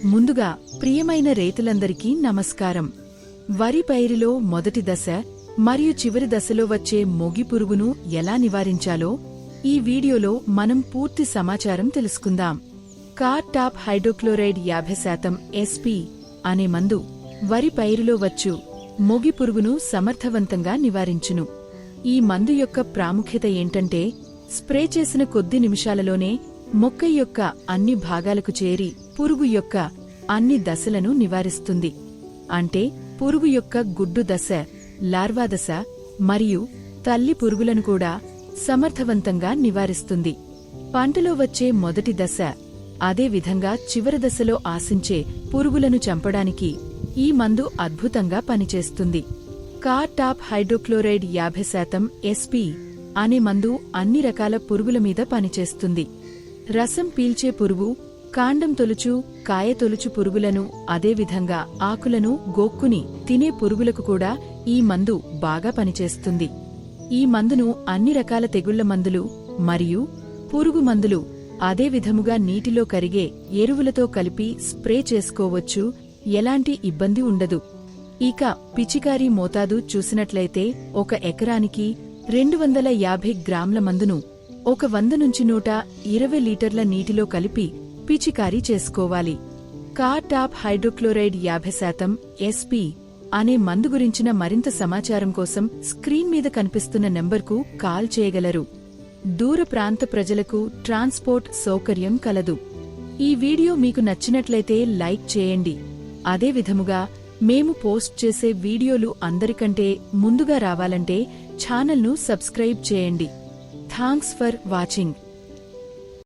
ముందుగా ప్రియమైన రైతులందరికీ నమస్కారం. వరి పైరులో మొదటి దశ మరియు చివరి దశలో వచ్చే మొగి పురుగును ఎలా నివారించాలో ఈ వీడియోలో మనం పూర్తి సమాచారం తెలుసుకుందాం. కార్ టాప్ హైడ్రోక్లోరైడ్ 50% SP అనే మందు వరి పైరులో వచ్చు మొగి పురుగును సమర్థవంతంగా నివారించును. ఈ మందు యొక్క ప్రాముఖ్యత ఏంటంటే స్ప్రే చేసిన కొద్ది నిమిషాలలోనే మొక్క యొక్క అన్ని భాగాలకు చేరి పురుగు యొక్క అన్ని దశలను నివారిస్తుంది. అంటే పురుగు యొక్క గుడ్డు దశ, లార్వా దశ మరియు తల్లి పురుగులను కూడా సమర్థవంతంగా నివారిస్తుంది. పంటలో వచ్చే మొదటి దశ అదేవిధంగా చివరి దశలో ఆశించే పురుగులను చంపడానికి ఈ మందు అద్భుతంగా పనిచేస్తుంది. కార్ టాప్ హైడ్రోక్లోరైడ్ 50% SP అనే మందు అన్ని రకాల పురుగుల మీద పనిచేస్తుంది. రసం పీల్చే పురుగు, కాండం తొలుచు, కాయ తొలుచు పురుగులను, అదేవిధంగా ఆకులను, గోక్కుని తినే పురుగులకు కూడా ఈ మందు బాగా పనిచేస్తుంది. ఈ మందును అన్ని రకాల తెగుళ్ల మందులు మరియు పురుగు మందులు అదే విధముగా నీటిలో కరిగే ఎరువులతో కలిపి స్ప్రే చేసుకోవచ్చు. ఎలాంటి ఇబ్బంది ఉండదు. ఇక పిచికారీ మోతాదు చూసినట్లయితే 1 ఎకరానికి 250 గ్రాముల మందును 100 నుంచి 120 లీటర్ల నీటిలో కలిపి పిచికారీ చేసుకోవాలి. కార్ టాప్ హైడ్రోక్లోరైడ్ 50% SP అనే మందు గురించిన మరింత సమాచారం కోసం స్క్రీన్ మీద కనిపిస్తున్న నెంబర్కు కాల్ చేయగలరు. దూర ప్రాంత ప్రజలకు ట్రాన్స్పోర్ట్ సౌకర్యం కలదు. ఈ వీడియో మీకు నచ్చినట్లయితే లైక్ చేయండి. అదే విధముగా మేము పోస్ట్ చేసే వీడియోలు అందరికంటే ముందుగా రావాలంటే ఛానల్ను సబ్స్క్రైబ్ చేయండి. Thanks for watching.